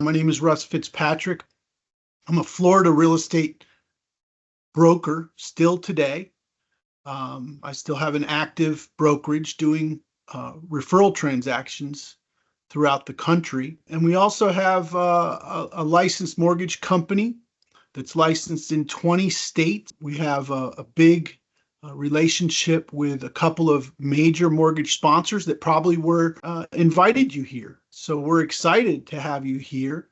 My name is Russ Fitzpatrick. I'm a Florida real estate broker still today. I still have an active brokerage doing referral transactions throughout the country. And we also have a licensed mortgage company that's licensed in 20 states. We have a big relationship with a couple of major mortgage sponsors that probably were invited you here. So we're excited to have you here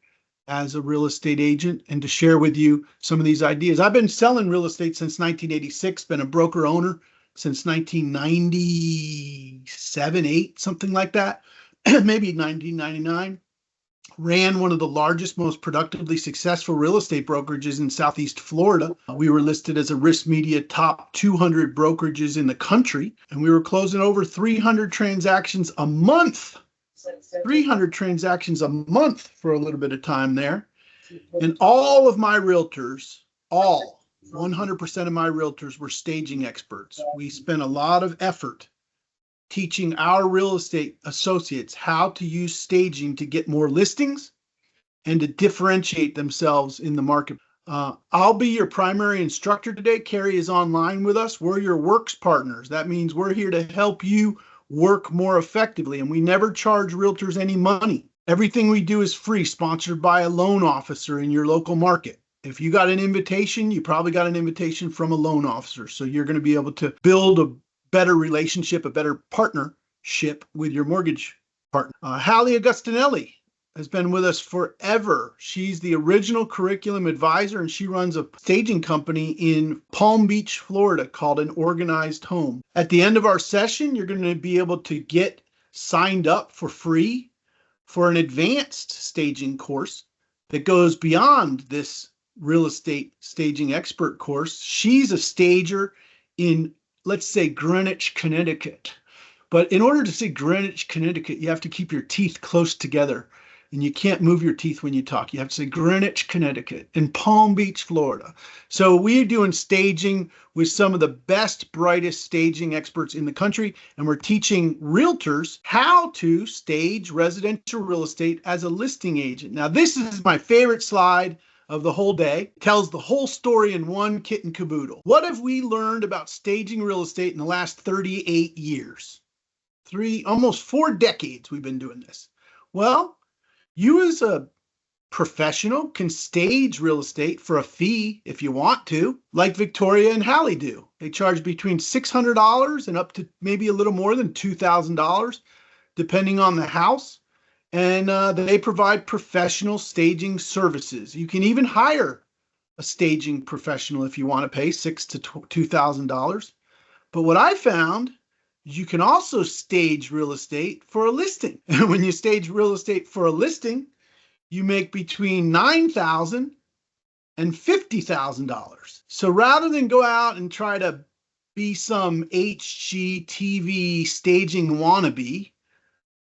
as a real estate agent and to share with you some of these ideas. I've been selling real estate since 1986, been a broker owner since 1997, 8, something like that, maybe 1999. Ran one of the largest, most productively successful real estate brokerages in Southeast Florida. We were listed as a Risk Media top 200 brokerages in the country, and we were closing over 300 transactions a month. 300 transactions a month for a little bit of time there. And all of my realtors, 100% of my realtors were staging experts. We spent a lot of effort teaching our real estate associates how to use staging to get more listings and to differentiate themselves in the market. I'll be your primary instructor today. Carrie is online with us. We're your Worx partners. That means we're here to help you work more effectively, and we never charge realtors any money. Everything we do is free, sponsored by a loan officer in your local market. If you got an invitation, you probably got an invitation from a loan officer. So you're going to be able to build a better relationship, a better partnership with your mortgage partner. Hallie Augustinelli has been with us forever. She's the original curriculum advisor, and she runs a staging company in Palm Beach, Florida called An Organized Home. At the end of our session, you're going to be able to get signed up for free for an advanced staging course that goes beyond this real estate staging expert course. She's a stager in, let's say, Greenwich, Connecticut. But in order to say Greenwich, Connecticut, you have to keep your teeth close together. And you can't move your teeth when you talk. You have to say Greenwich, Connecticut, in Palm Beach, Florida. So we're doing staging with some of the best, brightest staging experts in the country. And we're teaching realtors how to stage residential real estate as a listing agent. Now, this is my favorite slide of the whole day. It tells the whole story in one kit and caboodle. What have we learned about staging real estate in the last 38 years? Almost 4 decades we've been doing this. Well, you as a professional can stage real estate for a fee if you want to, like Victoria and Hallie do. They charge between $600 and up to maybe a little more than $2,000, depending on the house. And they provide professional staging services. You can even hire a staging professional if you want to pay $6,000 to $2,000. But what I found, you can also stage real estate for a listing. And when you stage real estate for a listing, you make between $9,000 and $50,000. So rather than go out and try to be some HGTV staging wannabe,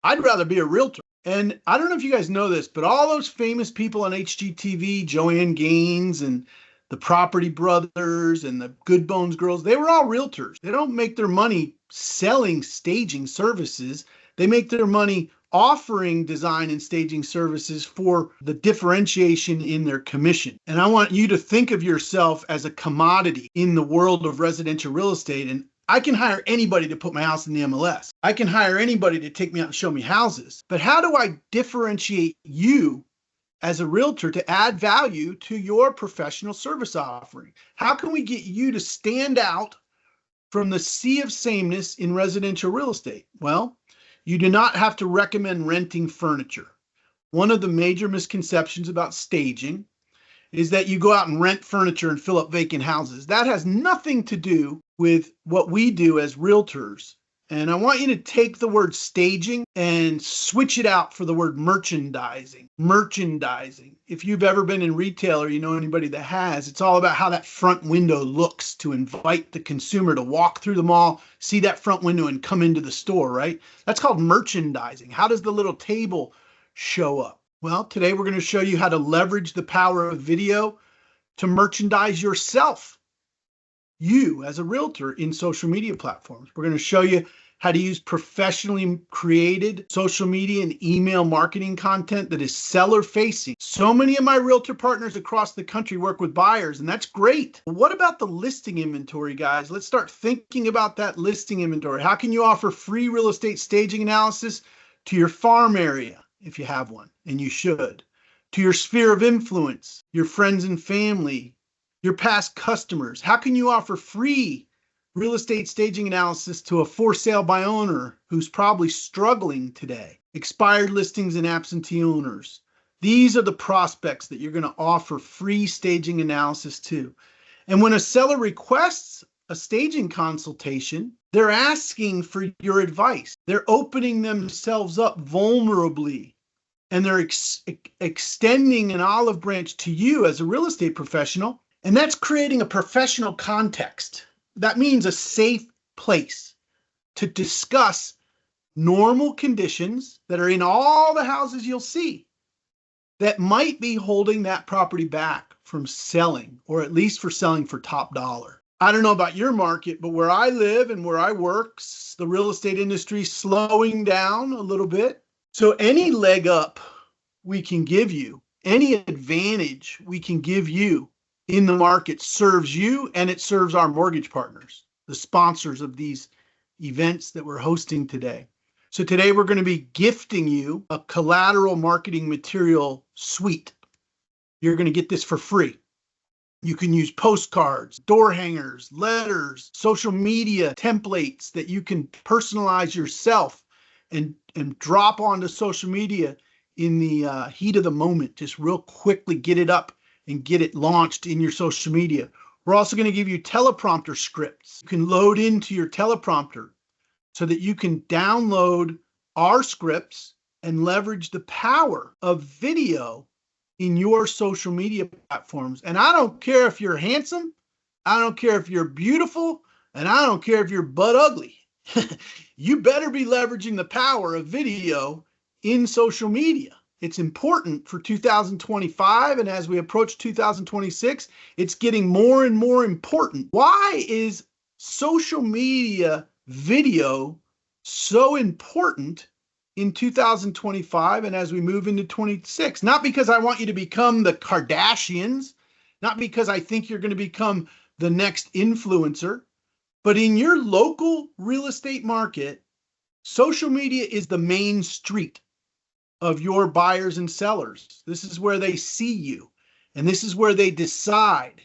I'd rather be a realtor. And I don't know if you guys know this, but all those famous people on HGTV, Joanne Gaines and the Property Brothers and the Good Bones Girls, they were all realtors. They don't make their money selling staging services. They make their money offering design and staging services for the differentiation in their commission. And I want you to think of yourself as a commodity in the world of residential real estate. And I can hire anybody to put my house in the MLS. I can hire anybody to take me out and show me houses. But how do I differentiate you as a realtor to add value to your professional service offering? How can we get you to stand out from the sea of sameness in residential real estate? Well, you do not have to recommend renting furniture. One of the major misconceptions about staging is that you go out and rent furniture and fill up vacant houses. That has nothing to do with what we do as realtors. And I want you to take the word staging and switch it out for the word merchandising. Merchandising. If you've ever been in retail or you know anybody that has, it's all about how that front window looks to invite the consumer to walk through the mall, see that front window and come into the store, right? That's called merchandising. How does the little table show up? Well, today we're going to show you how to leverage the power of video to merchandise yourself, you as a realtor, in social media platforms. We're going to show you how to use professionally created social media and email marketing content that is seller facing. So many of my realtor partners across the country work with buyers, and that's great. What about the listing inventory, guys? Let's start thinking about that listing inventory. How can you offer free real estate staging analysis to your farm area, if you have one, and you should, to your sphere of influence, your friends and family, your past customers? How can you offer free real estate staging analysis to a for sale by owner who's probably struggling today? Expired listings and absentee owners. These are the prospects that you're going to offer free staging analysis to. And when a seller requests a staging consultation, they're asking for your advice. They're opening themselves up vulnerably, and they're extending an olive branch to you as a real estate professional. And that's creating a professional context. That means a safe place to discuss normal conditions that are in all the houses you'll see that might be holding that property back from selling, or at least for selling for top dollar. I don't know about your market, but where I live and where I work, the real estate industry is slowing down a little bit. So any leg up we can give you, any advantage we can give you in the market serves you, and it serves our mortgage partners, the sponsors of these events that we're hosting today. So today we're going to be gifting you a collateral marketing material suite. You're going to get this for free. You can use postcards, door hangers, letters, social media templates that you can personalize yourself and drop onto social media in the heat of the moment. Just real quickly get it up and get it launched in your social media. We're also going to give you teleprompter scripts. You can load into your teleprompter so that you can download our scripts and leverage the power of video in your social media platforms. And I don't care if you're handsome, I don't care if you're beautiful, and I don't care if you're butt ugly. You better be leveraging the power of video in social media. It's important for 2025, and as we approach 2026, it's getting more and more important. Why is social media video so important in 2025 and as we move into 26? Not because I want you to become the Kardashians, not because I think you're going to become the next influencer, but in your local real estate market, social media is the main street of your buyers and sellers. This is where they see you, and this is where they decide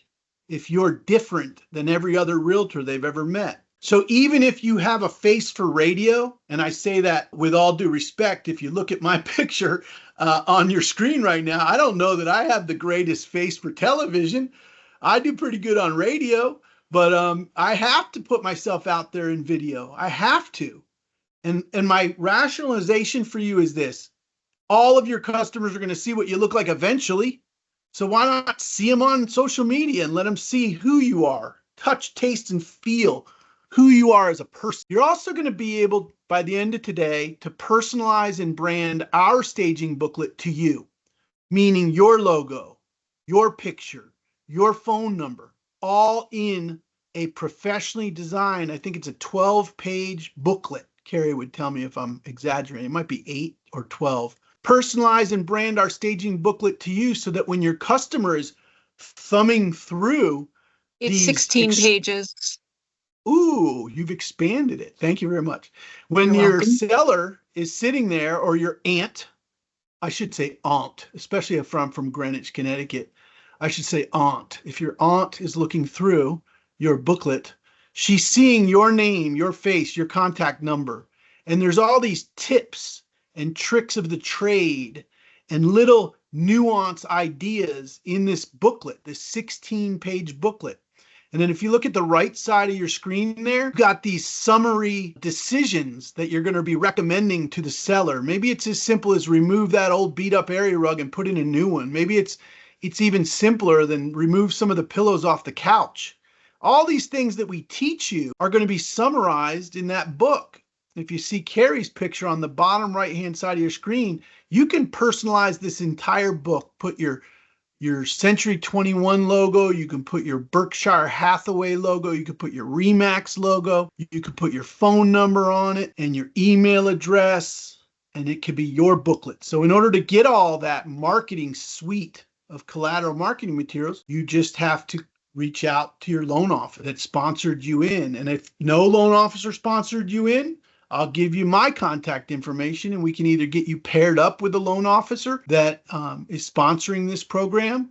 if you're different than every other realtor they've ever met. So even if you have a face for radio, and I say that with all due respect, if you look at my picture on your screen right now, I don't know that I have the greatest face for television. I do pretty good on radio, but I have to put myself out there in video. I have to. And my rationalization for you is this: all of your customers are going to see what you look like eventually. So why not see them on social media and let them see who you are, touch, taste, and feel who you are as a person. You're also going to be able, by the end of today, to personalize and brand our staging booklet to you, meaning your logo, your picture, your phone number, all in a professionally designed, I think it's a 12-page booklet. Carrie would tell me if I'm exaggerating. It might be 8 or 12. Personalize and brand our staging booklet to you so that when your customer is thumbing through it's 16 pages. Ooh, you've expanded it. Thank you very much. When You're your welcome. seller is sitting there, or your aunt, I should say aunt, especially if I'm from Greenwich, Connecticut, I should say aunt. If your aunt is looking through your booklet, she's seeing your name, your face, your contact number. And there's all these tips and tricks of the trade and little nuance ideas in this booklet, this 16-page booklet. And then if you look at the right side of your screen there, you've got these summary decisions that you're going to be recommending to the seller. Maybe it's as simple as remove that old beat up area rug and put in a new one. Maybe it's even simpler than remove some of the pillows off the couch. All these things that we teach you are going to be summarized in that book. If you see Carrie's picture on the bottom right-hand side of your screen, you can personalize this entire book, put your your Century 21 logo. You can put your Berkshire Hathaway logo. You can put your Remax logo. You can put your phone number on it and your email address, and it could be your booklet. So in order to get all that marketing suite of collateral marketing materials, you just have to reach out to your loan officer that sponsored you in. And if no loan officer sponsored you in, I'll give you my contact information, and we can either get you paired up with a loan officer that is sponsoring this program,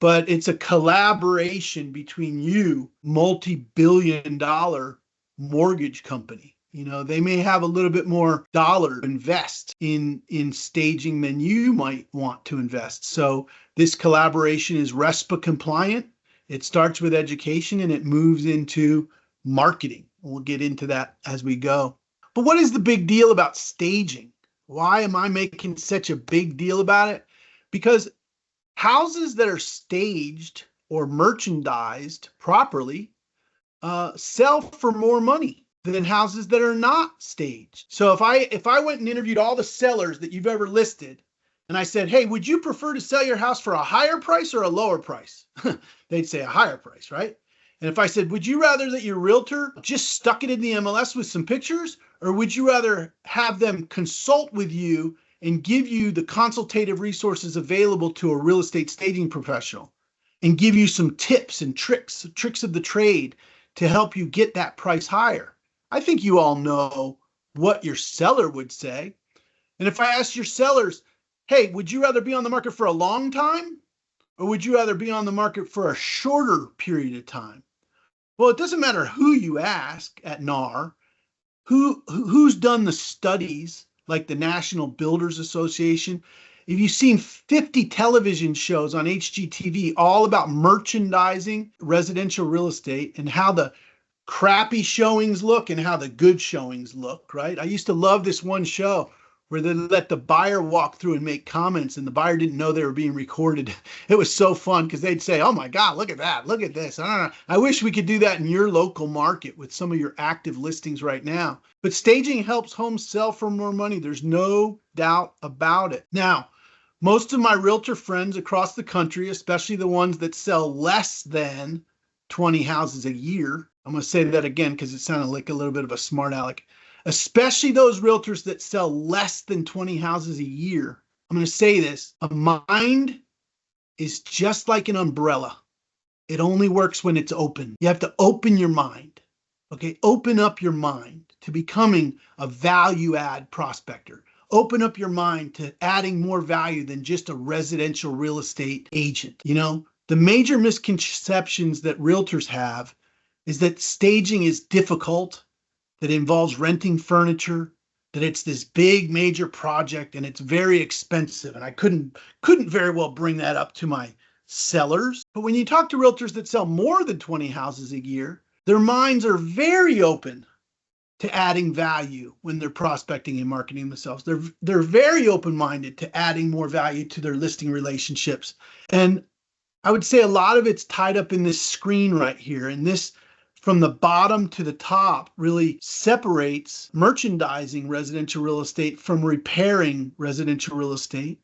but it's a collaboration between you, multi-billion-dollar mortgage company. You know, they may have a little bit more dollar to invest in staging than you might want to invest. So this collaboration is RESPA compliant. It starts with education and it moves into marketing. We'll get into that as we go. But what is the big deal about staging? Why am I making such a big deal about it? Because houses that are staged or merchandised properly sell for more money than houses that are not staged. So if I went and interviewed all the sellers that you've ever listed, and I said, hey, would you prefer to sell your house for a higher price or a lower price? They'd say a higher price, right? And if I said, would you rather that your realtor just stuck it in the MLS with some pictures, or would you rather have them consult with you and give you the consultative resources available to a real estate staging professional and give you some tips and tricks of the trade to help you get that price higher? I think you all know what your seller would say. And if I asked your sellers, hey, would you rather be on the market for a long time, or would you rather be on the market for a shorter period of time? Well, it doesn't matter who you ask at NAR, who's done the studies, like the National Builders Association. If you've seen 50 television shows on HGTV all about merchandising residential real estate and how the crappy showings look and how the good showings look, right? I used to love this one show where they let the buyer walk through and make comments, and the buyer didn't know they were being recorded. It was so fun because they'd say, oh my God, look at that, look at this. I wish we could do that in your local market with some of your active listings right now. But staging helps homes sell for more money. There's no doubt about it. Now, most of my realtor friends across the country, especially the ones that sell less than 20 houses a year, I'm going to say that again because it sounded like a little bit of a smart aleck, especially those realtors that sell less than 20 houses a year. I'm going to say this, a mind is just like an umbrella. It only works when it's open. You have to open your mind, okay? Open up your mind to becoming a value add prospector. Open up your mind to adding more value than just a residential real estate agent. You know, the major misconceptions that realtors have is that staging is difficult, that involves renting furniture, that it's this big major project and it's very expensive. And I couldn't very well bring that up to my sellers. But when you talk to realtors that sell more than 20 houses a year, their minds are very open to adding value when they're prospecting and marketing themselves. They're very open-minded to adding more value to their listing relationships. And I would say a lot of it's tied up in this screen right here. And this, from the bottom to the top, really separates merchandising residential real estate from repairing residential real estate.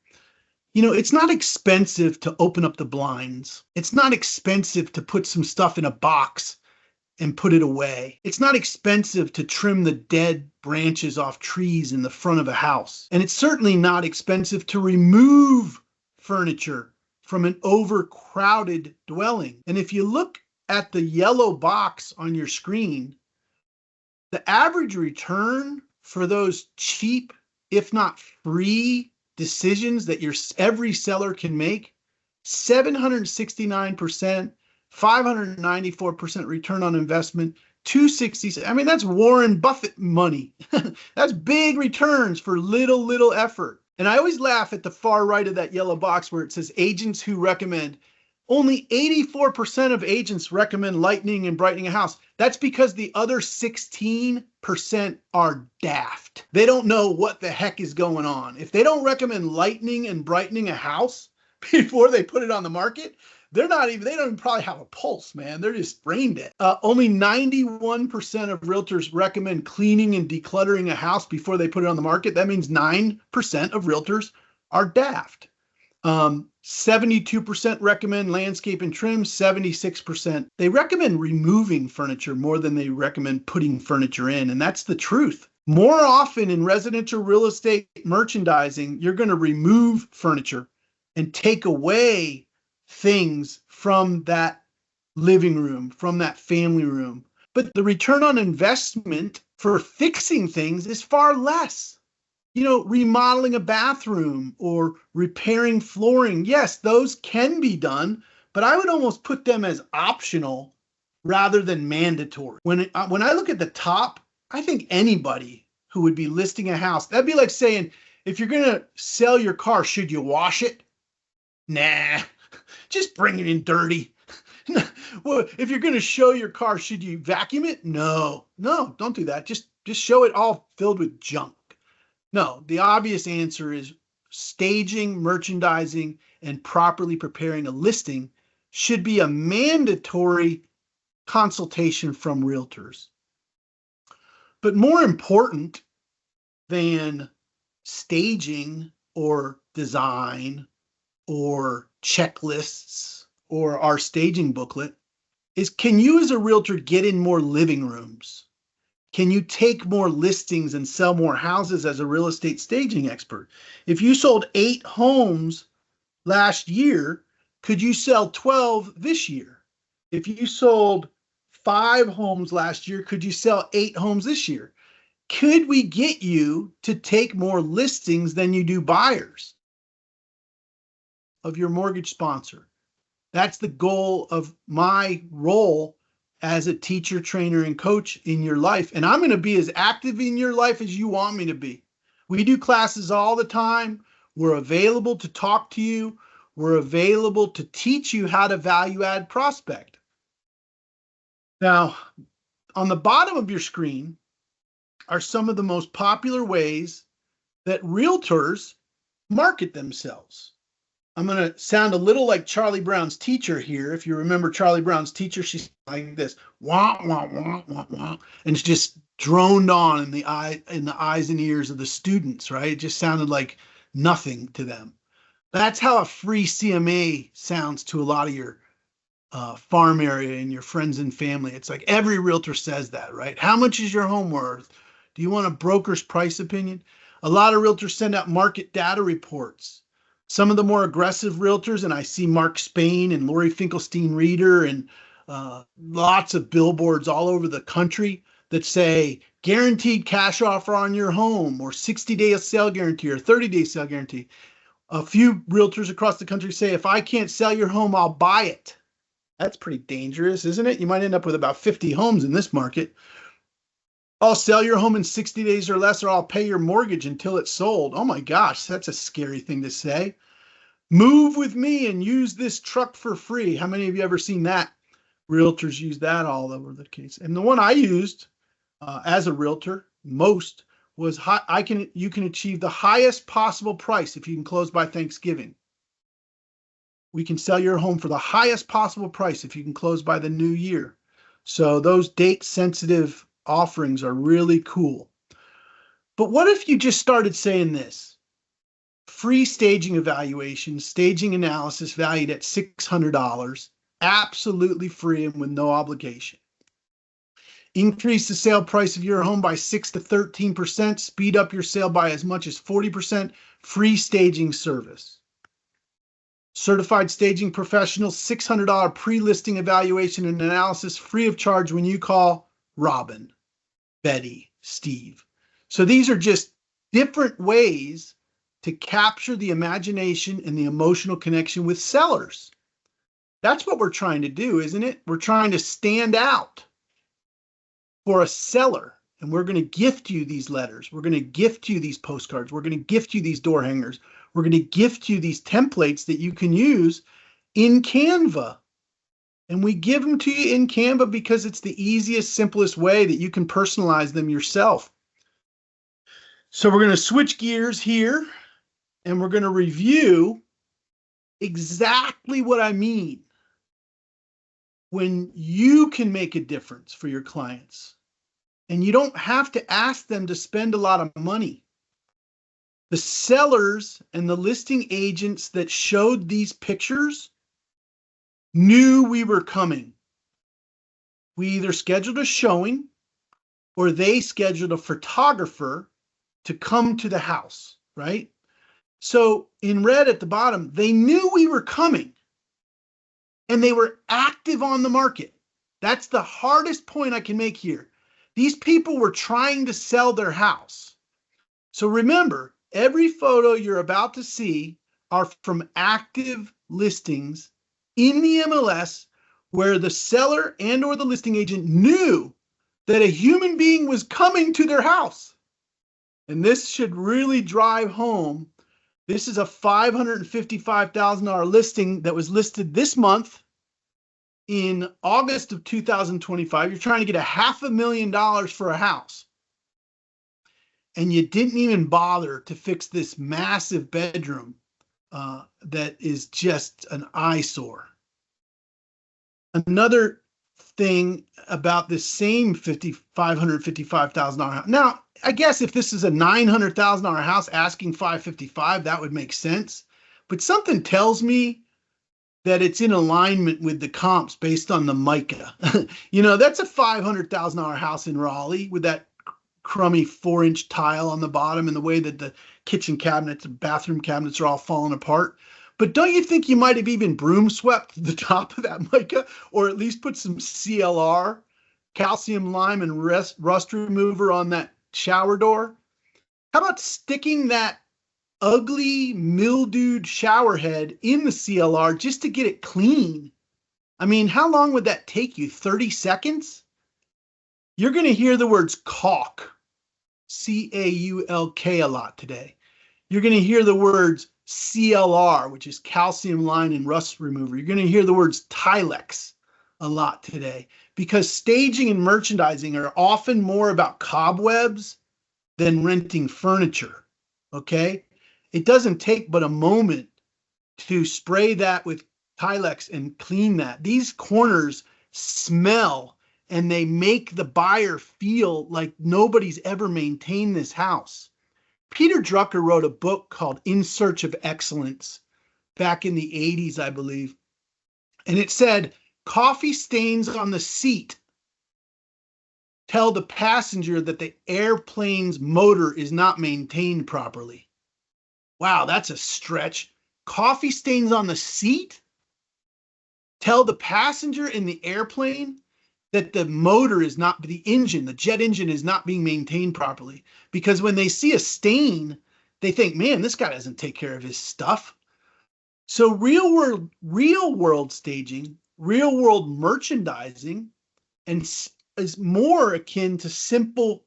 You know, it's not expensive to open up the blinds. It's not expensive to put some stuff in a box and put it away. It's not expensive to trim the dead branches off trees in the front of a house. And it's certainly not expensive to remove furniture from an overcrowded dwelling. And if you look at the yellow box on your screen, the average return for those cheap, if not free, decisions that every seller can make, 769%, 594% return on investment, 260. I mean, that's Warren Buffett money. That's big returns for little effort. And I always laugh at the far right of that yellow box where it says agents who recommend. Only 84% of agents recommend lightening and brightening a house. That's because the other 16% are daft. They don't know what the heck is going on. If they don't recommend lightening and brightening a house before they put it on the market, they don't even probably have a pulse, man. They're just brain dead. Only 91% of realtors recommend cleaning and decluttering a house before they put it on the market. That means 9% of realtors are daft. 72% recommend landscape and trim, 76%. They recommend removing furniture more than they recommend putting furniture in. And that's the truth. More often in residential real estate merchandising, you're going to remove furniture and take away things from that living room, from that family room. But the return on investment for fixing things is far less. Remodeling a bathroom or repairing flooring, yes, those can be done, but I would almost put them as optional rather than mandatory. When I look at the top, I think anybody who would be listing a house, that'd be like saying, if you're going to sell your car, should you wash it? Nah, just bring it in dirty. Well, if you're going to show your car, should you vacuum it? No, don't do that. Just show it all filled with junk. No, the obvious answer is staging, merchandising, and properly preparing a listing should be a mandatory consultation from realtors. But more important than staging or design or checklists or our staging booklet is, can you as a realtor get in more living rooms? Can you take more listings and sell more houses as a real estate staging expert? If you sold 8 homes last year, could you sell 12 this year? If you sold 5 homes last year, could you sell 8 homes this year? Could we get you to take more listings than you do buyers of your mortgage sponsor? That's the goal of my role as a teacher, trainer, and coach in your life. And I'm going to be as active in your life as you want me to be. We do classes all the time. We're available to talk to you. We're available to teach you how to value add prospect. Now, on the bottom of your screen are some of the most popular ways that realtors market themselves. I'm going to sound a little like Charlie Brown's teacher here. If you remember Charlie Brown's teacher, she's like this, wah, wah, wah, wah, wah. And it's just droned on in the eyes and ears of the students, right? It just sounded like nothing to them. That's how a free CMA sounds to a lot of your farm area and your friends and family. It's like every realtor says that, right? How much is your home worth? Do you want a broker's price opinion? A lot of realtors send out market data reports. Some of the more aggressive realtors, and I see Mark Spain and Lori Finkelstein Reader and lots of billboards all over the country that say guaranteed cash offer on your home, or 60-day sale guarantee, or 30-day sale guarantee. A few realtors across the country say, if I can't sell your home, I'll buy it. That's pretty dangerous, isn't it? You might end up with about 50 homes in this market. I'll sell your home in 60 days or less, or I'll pay your mortgage until it's sold. Oh my gosh, that's a scary thing to say. Move with me and use this truck for free. How many of you ever seen that? Realtors use that all over the case. And the one I used as a realtor most was you can achieve the highest possible price if you can close by Thanksgiving. We can sell your home for the highest possible price if you can close by the new year. So those date sensitive offerings are really cool. But what if you just started saying this? Free staging evaluation, staging analysis valued at $600, absolutely free and with no obligation. Increase the sale price of your home by 6 to 13%, speed up your sale by as much as 40%, free staging service. Certified staging professional, $600 pre-listing evaluation and analysis free of charge when you call Robin, Betty, Steve. So these are just different ways to capture the imagination and the emotional connection with sellers. That's what we're trying to do, isn't it? We're trying to stand out for a seller, and we're going to gift you these letters. We're going to gift you these postcards. We're going to gift you these door hangers. We're going to gift you these templates that you can use in Canva. And we give them to you in Canva because it's the easiest, simplest way that you can personalize them yourself. So we're going to switch gears here, and we're going to review exactly what I mean when you can make a difference for your clients. And you don't have to ask them to spend a lot of money. The sellers and the listing agents that showed these pictures knew we were coming. We either scheduled a showing or they scheduled a photographer to come to the house, right? So in red at the bottom, they knew we were coming and they were active on the market. That's the hardest point I can make here. These people were trying to sell their house. So remember, every photo you're about to see are from active listings in the MLS where the seller and or the listing agent knew that a human being was coming to their house. And this should really drive home. This is a $555,000 listing that was listed this month in August of 2025. You're trying to get $500,000 for a house. And you didn't even bother to fix this massive bedroom that is just an eyesore. Another thing about this same $555,000 house. Now, I guess if this is a $900,000 house asking $555,000, that would make sense. But something tells me that it's in alignment with the comps based on the mica. You know, that's a $500,000 house in Raleigh with that crummy 4-inch tile on the bottom and the way that the kitchen cabinets and bathroom cabinets are all falling apart. But don't you think you might have even broom swept the top of that mica, or at least put some CLR, calcium lime and rust remover on that shower door? How about sticking that ugly mildewed shower head in the CLR just to get it clean? I mean, how long would that take you? 30 seconds? You're going to hear the words caulk, C-A-U-L-K a lot today. You're going to hear the words CLR, which is calcium line and rust remover. You're going to hear the words Tilex a lot today because staging and merchandising are often more about cobwebs than renting furniture, okay? It doesn't take but a moment to spray that with Tilex and clean that. These corners smell and they make the buyer feel like nobody's ever maintained this house. Peter Drucker wrote a book called In Search of Excellence back in the 80s, I believe. And it said, coffee stains on the seat tell the passenger that the airplane's motor is not maintained properly. Wow, that's a stretch. Coffee stains on the seat tell the passenger in the airplane that the motor is not, the engine, the jet engine is not being maintained properly. Because when they see a stain, they think, man, this guy doesn't take care of his stuff. So real world staging, real world merchandising, and is more akin to simple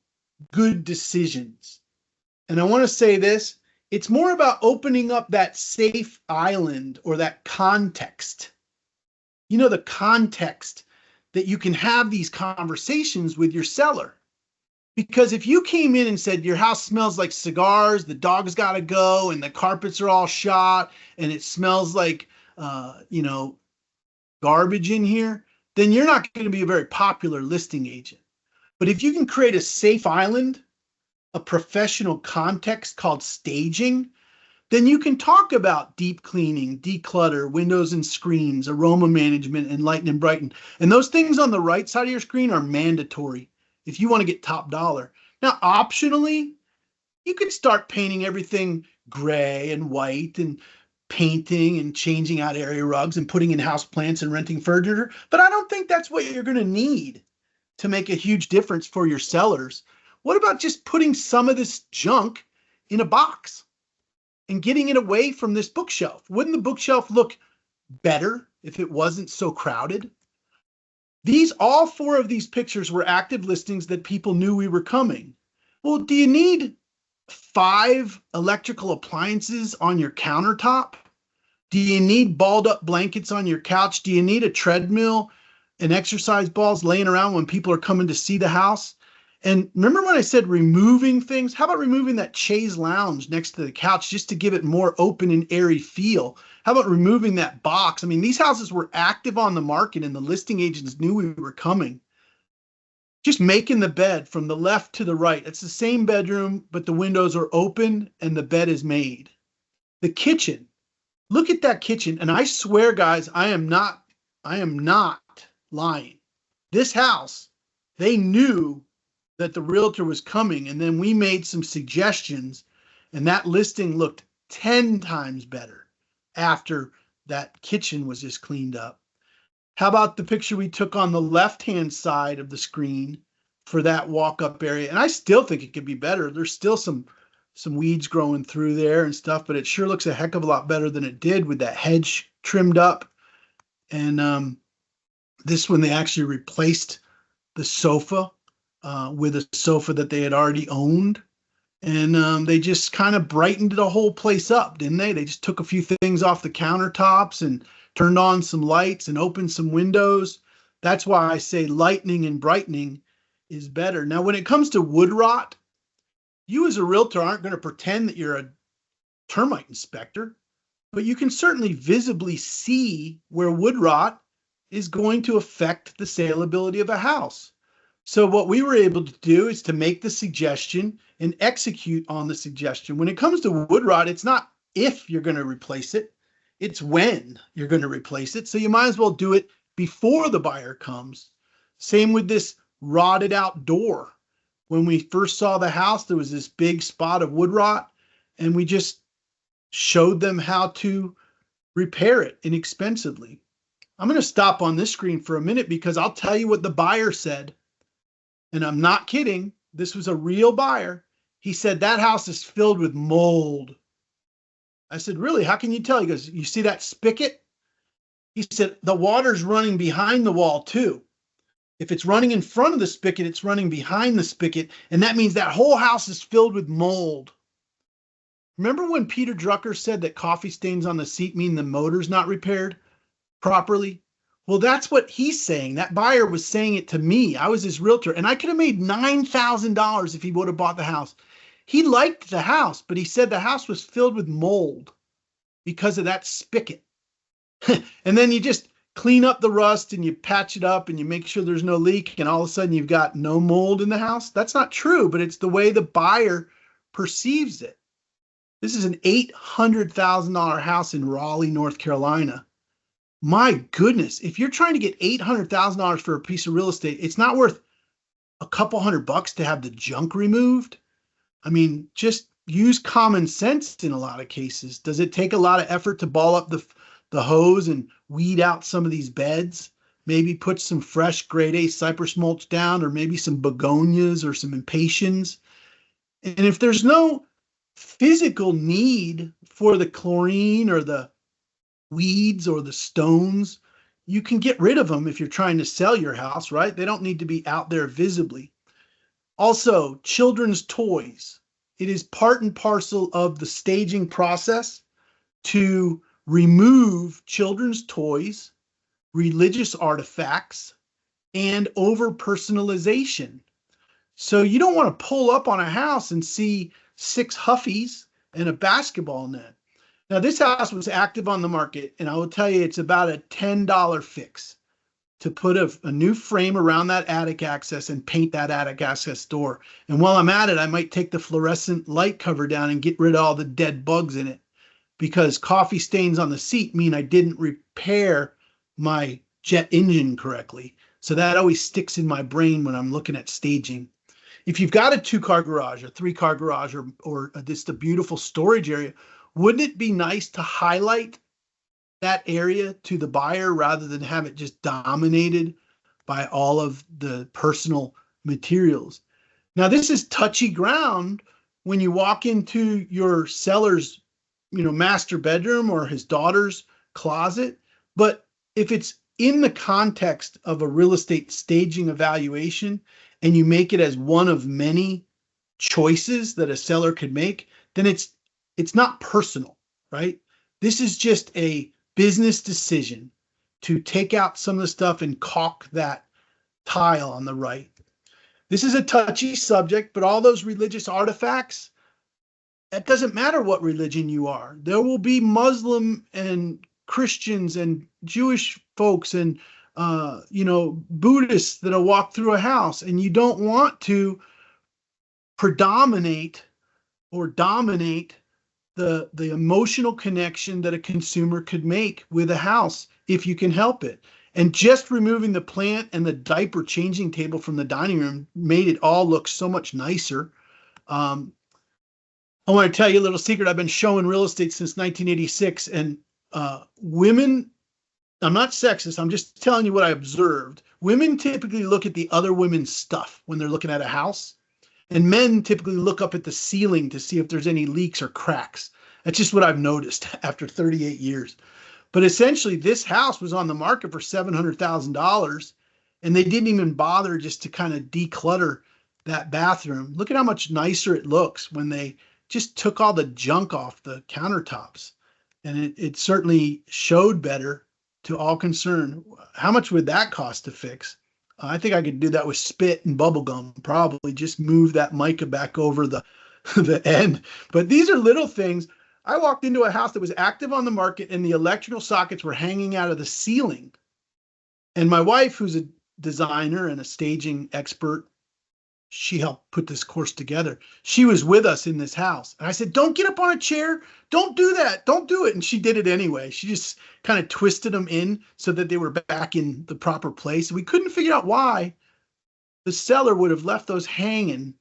good decisions. And I want to say this, it's more about opening up that safe island or that context. You know, the context that you can have these conversations with your seller. Because if you came in and said, your house smells like cigars, the dog's got to go, and the carpets are all shot, and it smells like, garbage in here, then you're not going to be a very popular listing agent. But if you can create a safe island, a professional context called staging, then you can talk about deep cleaning, declutter, windows and screens, aroma management, and lighten and brighten. And those things on the right side of your screen are mandatory if you want to get top dollar. Now, optionally, you could start painting everything gray and white and painting and changing out area rugs and putting in house plants and renting furniture. But I don't think that's what you're going to need to make a huge difference for your sellers. What about just putting some of this junk in a box and getting it away from this bookshelf? Wouldn't the bookshelf look better if it wasn't so crowded? All 4 of these pictures were active listings that people knew we were coming. Well, do you need 5 electrical appliances on your countertop? Do you need balled up blankets on your couch? Do you need a treadmill and exercise balls laying around when people are coming to see the house? And remember when I said removing things? How about removing that chaise lounge next to the couch just to give it more open and airy feel? How about removing that box? I mean, these houses were active on the market and the listing agents knew we were coming. just making the bed from the left to the right. It's the same bedroom, but the windows are open and the bed is made. The kitchen, look at that kitchen. And I swear, guys, I am not lying. This house, they knew that the realtor was coming, and then we made some suggestions, and that listing looked 10 times better after that kitchen was just cleaned up. How about the picture we took on the left-hand side of the screen for that walk-up area? And I still think it could be better. There's still some weeds growing through there and stuff, but it sure looks a heck of a lot better than it did with that hedge trimmed up. And this one, they actually replaced the sofa with a sofa that they had already owned. And they just kind of brightened the whole place up, didn't they? They just took a few things off the countertops and turned on some lights and opened some windows. That's why I say lightening and brightening is better. Now, when it comes to wood rot, you as a realtor aren't going to pretend that you're a termite inspector, but you can certainly visibly see where wood rot is going to affect the saleability of a house. So what we were able to do is to make the suggestion and execute on the suggestion. When it comes to wood rot, it's not if you're going to replace it, it's when you're going to replace it. So you might as well do it before the buyer comes. Same with this rotted out door. When we first saw the house, there was this big spot of wood rot, and we just showed them how to repair it inexpensively. I'm going to stop on this screen for a minute because I'll tell you what the buyer said. And I'm not kidding. This was a real buyer. He said, that house is filled with mold. I said, really? How can you tell? He goes, you see that spigot? He said, the water's running behind the wall too. If it's running in front of the spigot, it's running behind the spigot. And that means that whole house is filled with mold. Remember when Peter Drucker said that coffee stains on the seat mean the motor's not repaired properly? Well, that's what he's saying. That buyer was saying it to me. I was his realtor, and I could have made $9,000 if he would have bought the house. He liked the house, but he said the house was filled with mold because of that spigot. And then you just clean up the rust and you patch it up and you make sure there's no leak, and all of a sudden you've got no mold in the house. That's not true, but it's the way the buyer perceives it. This is an $800,000 house in Raleigh, North Carolina. My goodness, if you're trying to get $800,000 for a piece of real estate, it's not worth a couple $100 to have the junk removed. I mean, just use common sense in a lot of cases. Does it take a lot of effort to ball up the hose and weed out some of these beds? Maybe put some fresh grade A cypress mulch down, or maybe some begonias or some impatiens. And if there's no physical need for the chlorine or the weeds or the stones, you can get rid of them if you're trying to sell your house, right? They don't need to be out there visibly. Also, children's toys. It is part and parcel of the staging process to remove children's toys, religious artifacts, and over-personalization. So you don't want to pull up on a house and see 6 Huffies and a basketball net. Now, this house was active on the market, and I will tell you it's about a $10 fix to put a new frame around that attic access and paint that attic access door. And while I'm at it, I might take the fluorescent light cover down and get rid of all the dead bugs in it, because coffee stains on the seat mean I didn't repair my jet engine correctly. So that always sticks in my brain when I'm looking at staging. If you've got a 2-car garage, a 3-car garage, or just a beautiful storage area, wouldn't it be nice to highlight that area to the buyer rather than have it just dominated by all of the personal materials? Now, this is touchy ground when you walk into your seller's, master bedroom or his daughter's closet. But if it's in the context of a real estate staging evaluation and you make it as one of many choices that a seller could make, then it's not personal, right? This is just a business decision to take out some of the stuff and caulk that tile on the right. This is a touchy subject, but all those religious artifacts, it doesn't matter what religion you are. There will be Muslim and Christians and Jewish folks and Buddhists that'll walk through a house, and you don't want to predominate or dominate the emotional connection that a consumer could make with a house if you can help it. And just removing the plant and the diaper changing table from the dining room made it all look so much nicer. I want to tell you a little secret. I've been showing real estate since 1986, and women, I'm not sexist, I'm just telling you what I observed. Women typically look at the other women's stuff when they're looking at a house. And men typically look up at the ceiling to see if there's any leaks or cracks. That's just what I've noticed after 38 years. But essentially, this house was on the market for $700,000, and they didn't even bother just to kind of declutter that bathroom. Look at how much nicer it looks when they just took all the junk off the countertops. And it certainly showed better to all concerned. How much would that cost to fix? I think I could do that with spit and bubble gum, probably just move that mica back over the end. But these are little things. I walked into a house that was active on the market and the electrical sockets were hanging out of the ceiling. And my wife, who's a designer and a staging expert, she helped put this course together. She was with us in this house. And I said, don't get up on a chair. Don't do that. Don't do it. And she did it anyway. She just kind of twisted them in so that they were back in the proper place. We couldn't figure out why the seller would have left those hanging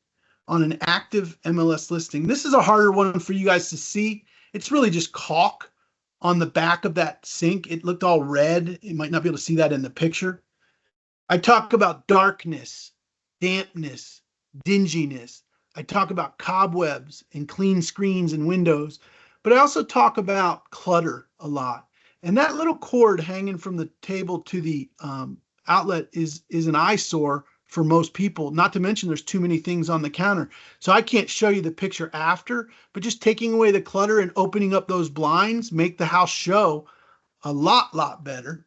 on an active MLS listing. This is a harder one for you guys to see. It's really just caulk on the back of that sink. It looked all red. You might not be able to see that in the picture. I talk about darkness, dampness, dinginess. I talk about cobwebs and clean screens and windows, but I also talk about clutter a lot. And that little cord hanging from the table to the outlet is an eyesore for most people, not to mention there's too many things on the counter. So I can't show you the picture after, but just taking away the clutter and opening up those blinds make the house show a lot better.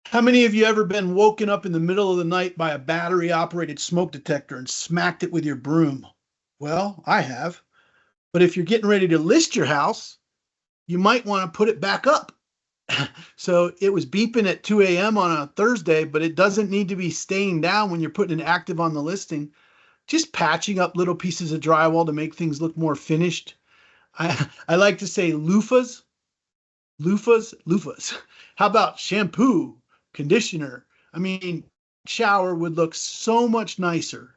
How many of you ever been woken up in the middle of the night by a battery operated smoke detector and smacked it with your broom? Well, I have. But if you're getting ready to list your house, you might want to put it back up. So it was beeping at 2 a.m. on a Thursday, but it doesn't need to be staying down when you're putting it active on the listing. Just patching up little pieces of drywall to make things look more finished. I like to say loofahs. How about shampoo? Conditioner. I mean, shower would look so much nicer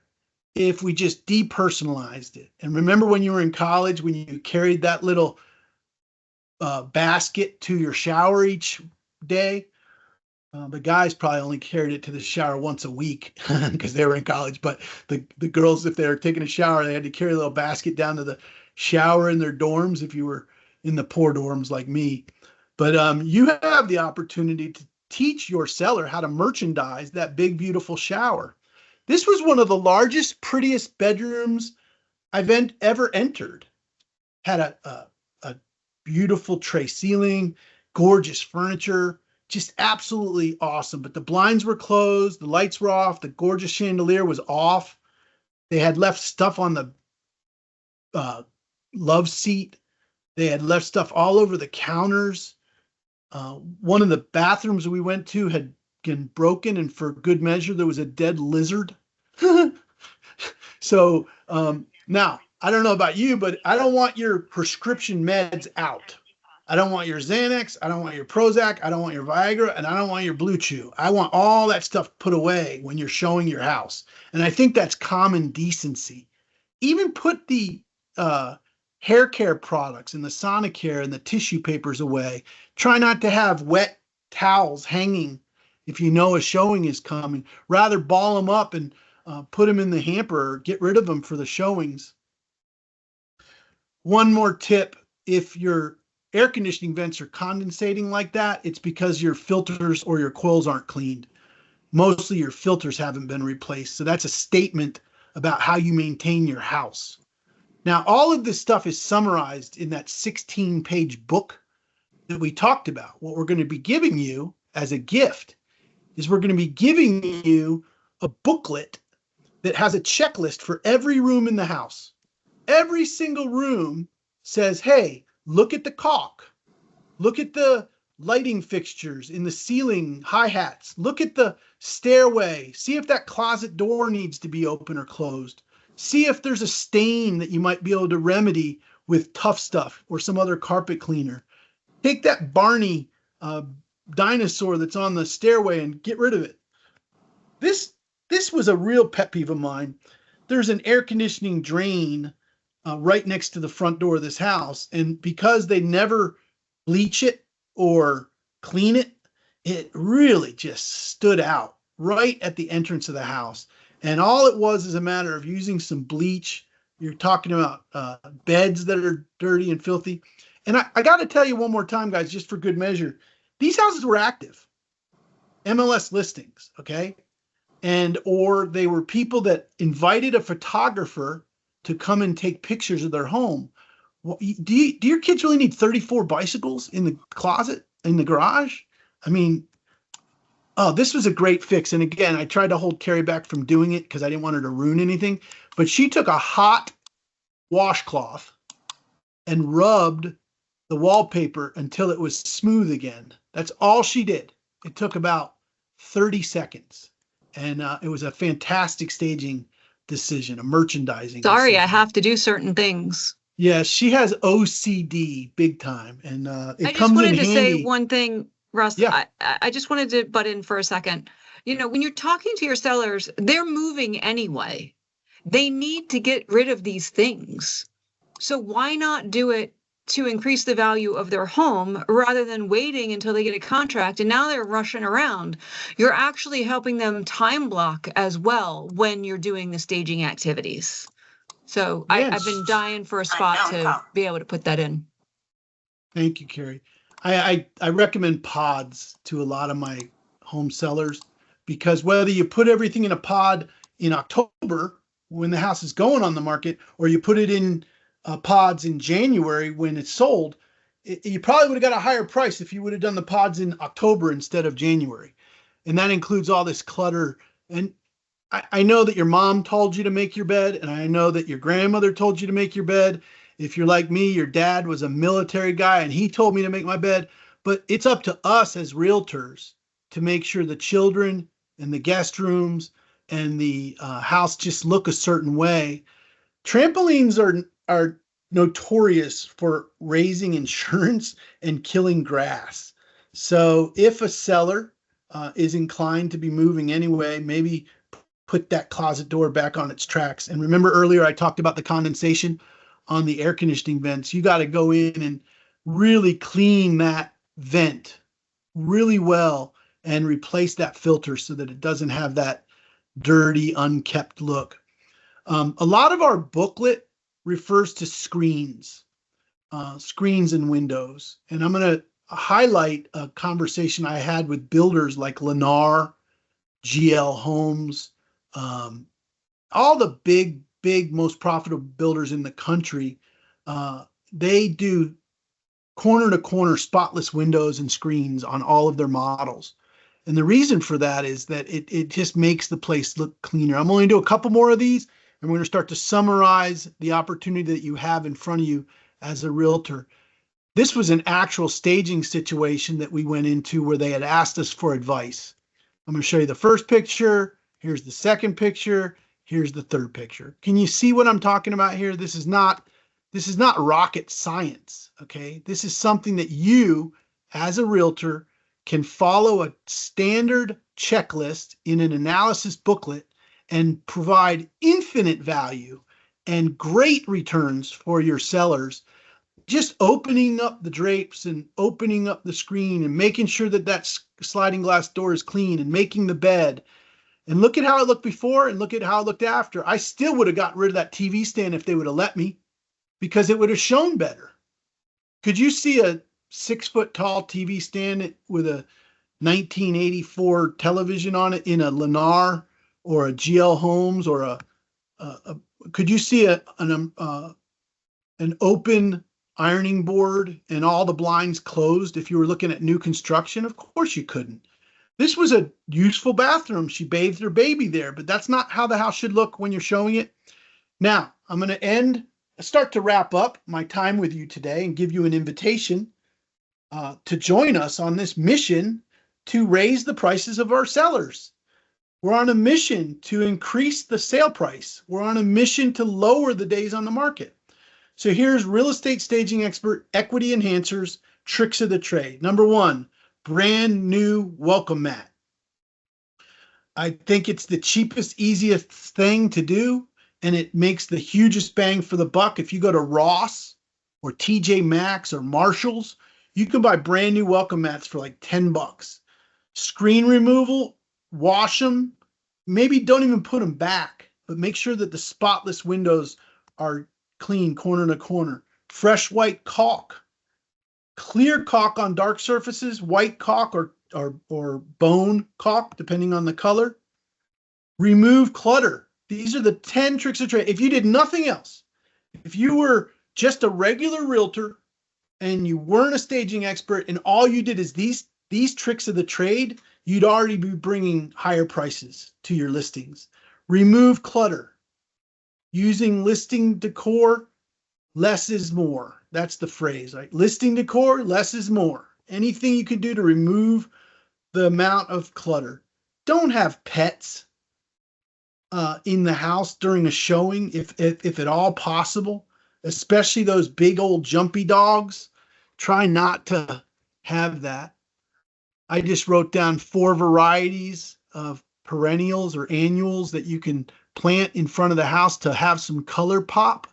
if we just depersonalized it. And remember when you were in college, when you carried that little basket to your shower each day? The guys probably only carried it to the shower once a week because they were in college. But the girls, if they were taking a shower, they had to carry a little basket down to the shower in their dorms if you were in the poor dorms like me. But you have the opportunity to teach your seller how to merchandise that big, beautiful shower. This was one of the largest, prettiest bedrooms I've ever entered. Had a beautiful tray ceiling, gorgeous furniture, just absolutely awesome. But the blinds were closed, the lights were off, the gorgeous chandelier was off. They had left stuff on the love seat. They had left stuff all over the counters. One of the bathrooms we went to had been broken, and for good measure, there was a dead lizard. So now, I don't know about you, but I don't want your prescription meds out. I don't want your Xanax. I don't want your Prozac. I don't want your Viagra, and I don't want your Blue Chew. I want all that stuff put away when you're showing your house. And I think that's common decency. Even put the hair care products and the Sonicare and the tissue papers away. Try not to have wet towels hanging if you know a showing is coming. Rather ball them up and put them in the hamper or get rid of them for the showings. One more tip, if your air conditioning vents are condensating like that, it's because your filters or your coils aren't cleaned. Mostly your filters haven't been replaced. So that's a statement about how you maintain your house. Now, all of this stuff is summarized in that 16-page book that we talked about. What we're going to be giving you as a gift is we're going to be giving you a booklet that has a checklist for every room in the house. Every single room says, hey, look at the caulk. Look at the lighting fixtures in the ceiling, hi-hats. Look at the stairway. See if that closet door needs to be open or closed. See if there's a stain that you might be able to remedy with Tough Stuff or some other carpet cleaner. Take that Barney dinosaur that's on the stairway and get rid of it. This was a real pet peeve of mine. There's an air conditioning drain right next to the front door of this house. And because they never bleach it or clean it, it really just stood out right at the entrance of the house. And all it was is a matter of using some bleach. You're talking about beds that are dirty and filthy. And I got to tell you one more time, guys, just for good measure, these houses were active. MLS listings, okay? And or they were people that invited a photographer to come and take pictures of their home. Well, do your kids really need 34 bicycles in the closet, in the garage? I mean, oh, this was a great fix. And again, I tried to hold Carrie back from doing it because I didn't want her to ruin anything. But she took a hot washcloth and rubbed the wallpaper until it was smooth again. That's all she did. It took about 30 seconds. And it was a fantastic staging decision, a merchandising Sorry, decision. I have to do certain things. Yeah, she has OCD big time. And it I just comes in wanted to handy. say one thing, Russ. Yeah. I just wanted to butt in for a second. You know, when you're talking to your sellers, they're moving anyway. They need to get rid of these things. So why not do it to increase the value of their home rather than waiting until they get a contract and now they're rushing around? You're actually helping them time block as well when you're doing the staging activities. So Yes. I've been dying for a spot to be able to put that in. Thank you, Carrie. I recommend pods to a lot of my home sellers because whether you put everything in a pod in October when the house is going on the market, or you put it in pods in January when it's sold, you probably would have got a higher price if you would have done the pods in October instead of January. And that includes all this clutter. And I know that your mom told you to make your bed, and I know that your grandmother told you to make your bed. If you're like me, your dad was a military guy and he told me to make my bed. But it's up to us as realtors to make sure the children and the guest rooms and the house just look a certain way. Trampolines are notorious for raising insurance and killing grass. So if a seller is inclined to be moving anyway, maybe put that closet door back on its tracks. And remember earlier I talked about the condensation on the air conditioning vents. You got to go in and really clean that vent really well and replace that filter so that it doesn't have that dirty, unkept look. A lot of our booklet refers to screens and windows. And I'm going to highlight a conversation I had with builders like Lennar, GL Homes, all the big, most profitable builders in the country. They do corner to corner spotless windows and screens on all of their models. And the reason for that is that it just makes the place look cleaner. I'm only going to do a couple more of these, and we're going to start to summarize the opportunity that you have in front of you as a realtor. This was an actual staging situation that we went into where they had asked us for advice. I'm going to show you the first picture. Here's the second picture. Here's the third picture. Can you see what I'm talking about here? This is not rocket science, okay? This is something that you, as a realtor, can follow a standard checklist in an analysis booklet and provide infinite value and great returns for your sellers. Just opening up the drapes and opening up the screen and making sure that that sliding glass door is clean and making the bed. And look at how it looked before and look at how it looked after. I still would have got rid of that TV stand if they would have let me, because it would have shown better. Could you see a 6-foot tall TV stand with a 1984 television on it in a Lennar or a GL Homes or could you see an open ironing board and all the blinds closed if you were looking at new construction? Of course you couldn't. This was a useful bathroom. She bathed her baby there, but that's not how the house should look when you're showing it. Now, I'm going to start to wrap up my time with you today and give you an invitation to join us on this mission to raise the prices of our sellers. We're on a mission to increase the sale price. We're on a mission to lower the days on the market. So here's real estate staging expert equity enhancers, tricks of the trade. Number one, brand new welcome mat. I think it's the cheapest, easiest thing to do, and it makes the hugest bang for the buck. If you go to Ross or TJ Maxx or Marshalls, you can buy brand new welcome mats for like $10. Screen removal, wash them, maybe don't even put them back, but make sure that the spotless windows are clean corner to corner. Fresh white caulk, clear caulk on dark surfaces, white caulk or bone caulk, depending on the color. Remove clutter. These are the 10 tricks of trade. If you did nothing else, if you were just a regular realtor and you weren't a staging expert and all you did is these tricks of the trade, you'd already be bringing higher prices to your listings. Remove clutter. Using listing decor, less is more. That's the phrase, right? Listing decor, less is more. Anything you can do to remove the amount of clutter. Don't have pets in the house during a showing, if at all possible, especially those big old jumpy dogs. Try not to have that. I just wrote down 4 varieties of perennials or annuals that you can plant in front of the house to have some color pop.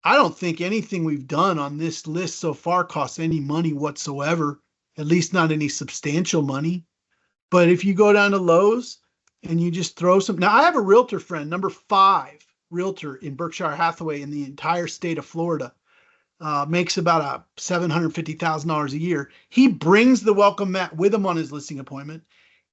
I don't think anything we've done on this list so far costs any money whatsoever, at least not any substantial money. But if you go down to Lowe's and you just throw some, now I have a realtor friend, number 5 realtor in Berkshire Hathaway in the entire state of Florida, makes about $750,000 a year. He brings the welcome mat with him on his listing appointment.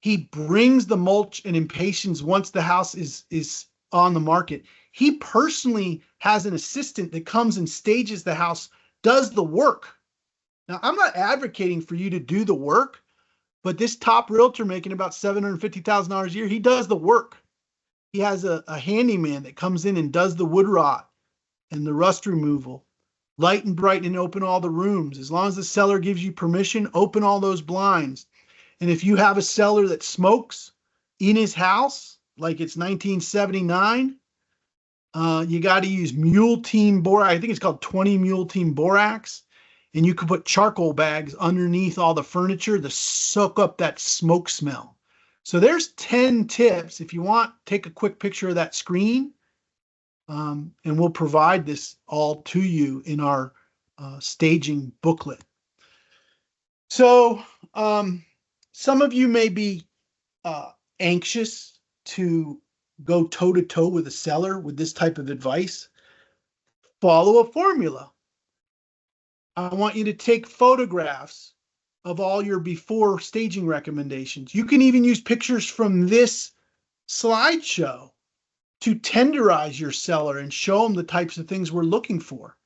He brings the mulch and impatiens once the house is on the market. He personally has an assistant that comes and stages the house, does the work. Now, I'm not advocating for you to do the work, but this top realtor making about $750,000 a year, he does the work. He has a handyman that comes in and does the wood rot and the rust removal. Light and brighten and open all the rooms. As long as the seller gives you permission, open all those blinds. And if you have a seller that smokes in his house, like it's 1979, you got to use Mule Team Borax. I think it's called 20 Mule Team Borax. And you can put charcoal bags underneath all the furniture to soak up that smoke smell. So there's 10 tips. If you want, take a quick picture of that screen. And we'll provide this all to you in our staging booklet. So some of you may be anxious to go toe-to-toe with a seller with this type of advice. Follow a formula. I want you to take photographs of all your before staging recommendations. You can even use pictures from this slideshow to tenderize your seller and show them the types of things we're looking for.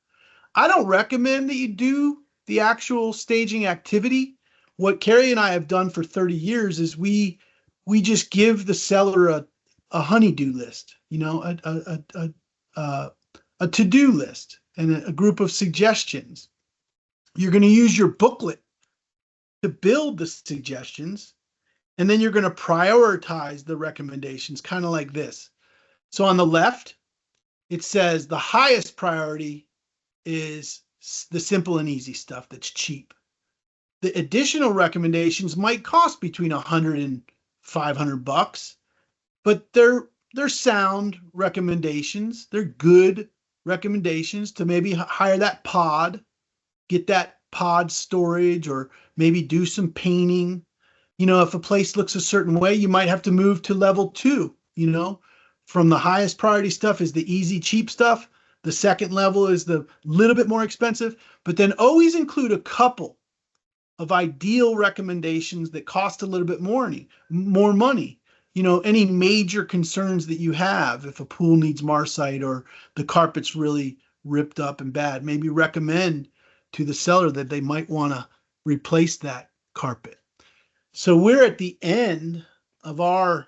I don't recommend that you do the actual staging activity. What Carrie and I have done for 30 years is we just give the seller a honey-do list, a to-do list and a group of suggestions. You're going to use your booklet to build the suggestions, and then you're going to prioritize the recommendations, kind of like this. So on the left, it says the highest priority is the simple and easy stuff that's cheap. The additional recommendations might cost between $100 and $500, but they're sound recommendations. They're good recommendations to maybe hire that pod, get that pod storage, or maybe do some painting. If a place looks a certain way, you might have to move to level 2, From the highest priority stuff is the easy, cheap stuff. The second level is the little bit more expensive, but then always include a couple of ideal recommendations that cost a little bit more money. Any major concerns that you have, if a pool needs Marcite or the carpet's really ripped up and bad, maybe recommend to the seller that they might want to replace that carpet. So we're at the end of our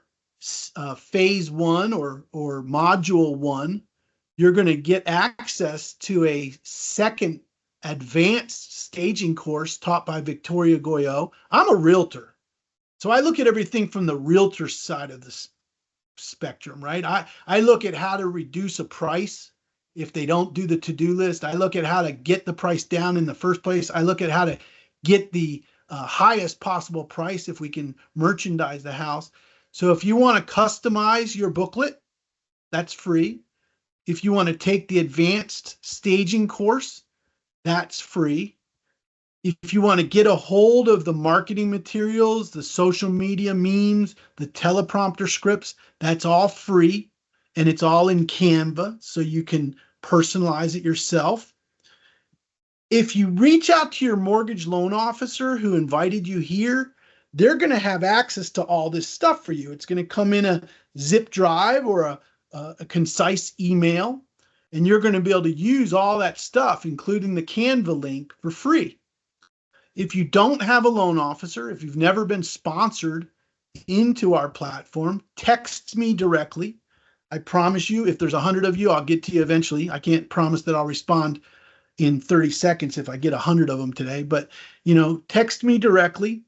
phase 1 or module 1. You're going to get access to a second advanced staging course taught by Victoria Goyo. I'm a realtor, so I look at everything from the realtor side of the spectrum, right? I look at how to reduce a price if they don't do the to-do list. I look at how to get the price down in the first place. I look at how to get the highest possible price if we can merchandise the house. So if you want to customize your booklet, that's free. If you want to take the advanced staging course, that's free. If you want to get a hold of the marketing materials, the social media memes, the teleprompter scripts, that's all free. And it's all in Canva, so you can personalize it yourself. If you reach out to your mortgage loan officer who invited you here, they're going to have access to all this stuff for you. It's going to come in a zip drive or a concise email, and you're going to be able to use all that stuff, including the Canva link, for free. If you don't have a loan officer, if you've never been sponsored into our platform, text me directly. I promise you, if there's 100 of you, I'll get to you eventually. I can't promise that I'll respond in 30 seconds if I get 100 of them today, but text me directly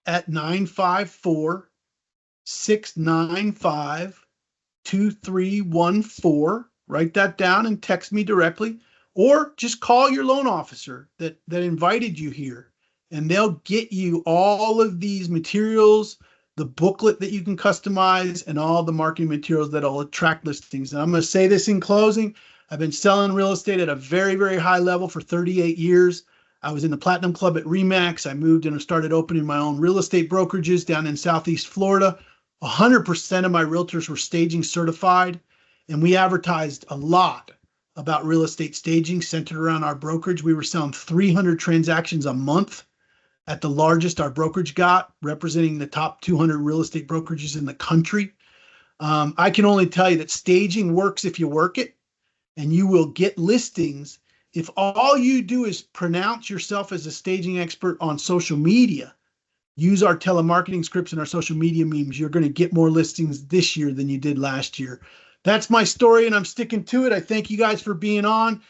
at 954-695-2314. Write that down and text me directly, or just call your loan officer that invited you here, and they'll get you all of these materials, the booklet that you can customize, and all the marketing materials that'll attract listings. And I'm going to say this in closing. I've been selling real estate at a very, very high level for 38 years. I was in the Platinum Club at RE/MAX. I moved and started opening my own real estate brokerages down in Southeast Florida. 100% of my realtors were staging certified, and we advertised a lot about real estate staging centered around our brokerage. We were selling 300 transactions a month at the largest our brokerage got, representing the top 200 real estate brokerages in the country. I can only tell you that staging works if you work it, and you will get listings if all you do is pronounce yourself as a staging expert on social media. Use our telemarketing scripts and our social media memes. You're going to get more listings this year than you did last year. That's my story, and I'm sticking to it. I thank you guys for being on.